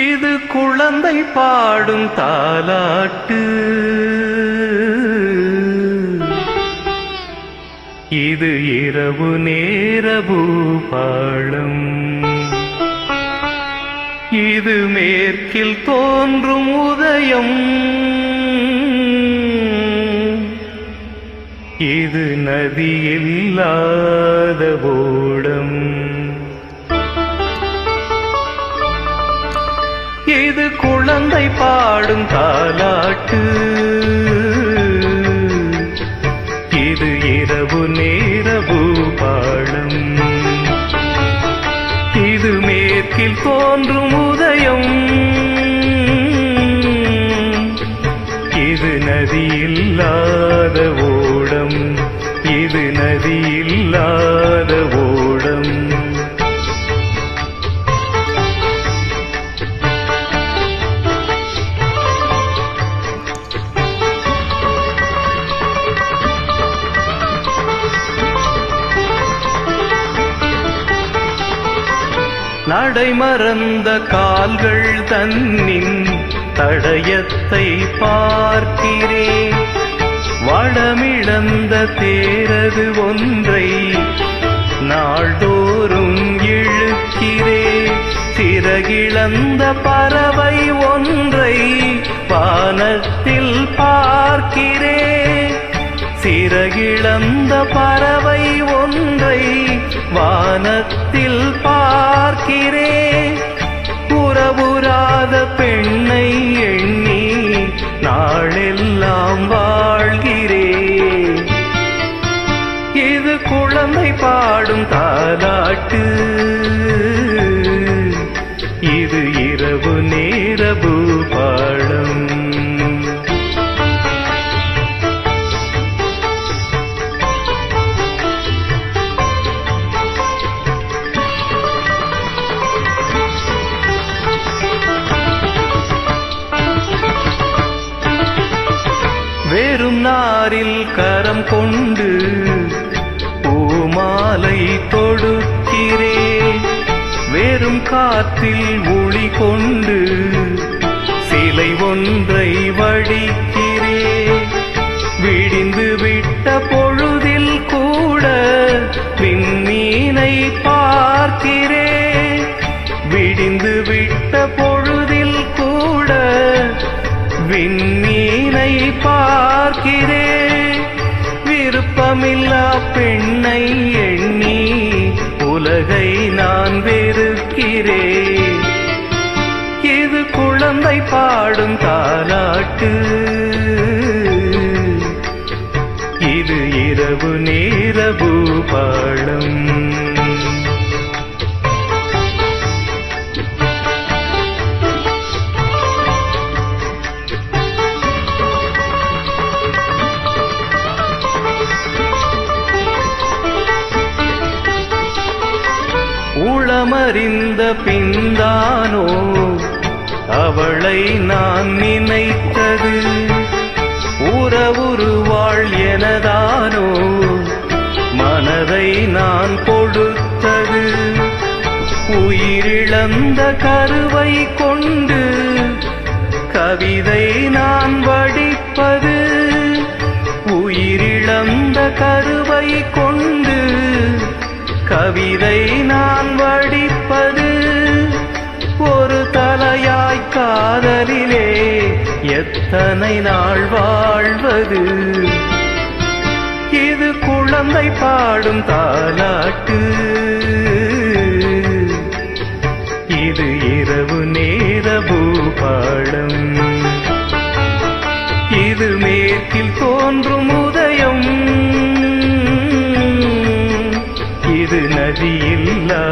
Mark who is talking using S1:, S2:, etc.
S1: இது குழந்தை பாடும் தாலாட்டு, இது இரவு நேர பூபாளம், இது மேற்கில் தோன்றும் உதயம், இது நதி இல்லாத ஓடம், இது குழந்தை பாடும் தாலாட்டு, இது இரவு நேர பூபாளம், இது மேற்கில் தோன்றும் உதயம், இது நதி இல்லாத ஓடம், இது நதி இல்லாத ஓடம். நடைமறந்த கால்கள் தன்னின் தடயத்தை பார்க்கிறேன், வடமிழந்த தேரது ஒன்றை நாள்தோறும் இழுக்கிறேன், சிறகிழந்த பறவை ஒன்றை வானத்தில் பார்க்கிறேன், சிறகிழந்த பறவை ஒன்றை வானத்தில் பார்க்கிறேன், உறவுறாத பெண்ணை எண்ணி நாளெல்லாம் வாழ்கிறேன், இது குழந்தை பாடும் தாலாட்டு, இது இரவு நேர பூபாளம். வெறும் நாரில் கரம் கொண்டு பூமாலை தொடுக்கிறேன், வெறும் காற்றில் ஒளி கொண்டு சிலை ஒன்றை வடிக்கிறேன், விடிந்து விட்ட பொழுதில் கூட விண்மீனை பார்க்கிறேன், விடிந்து விட்ட பொழுதில் கூட விண்மீனை பார்க்கிறேன், விருப்பமில்லா பெண்ணை எண்ணி உலகை நான் வெறுக்கிறேன், இது குழந்தை பாடும் தாலாட்டு, இது இரவு நேர பூபாளம். உளமறிந்த பின்தானோ அவளை நான் நினைத்தது, உறவுருவாள் எனதானோ மனதை நான் கொடுத்தது, உயிரிழந்த கருவை கொண்டு கவிதை நான் வடிப்பது, உயிரிழந்த கருவை கொண்டு கவிதை நான் வடிப்பது, ஒரு தலையாய் காதலிலே எத்தனை நாள் வாழ்வது, இது குழந்தை பாடும் தாலாட்டு, இது இரவு நேர பூபாளம், இது மேற்கில் தோன்றும் உதயம், இது நதி இல்லா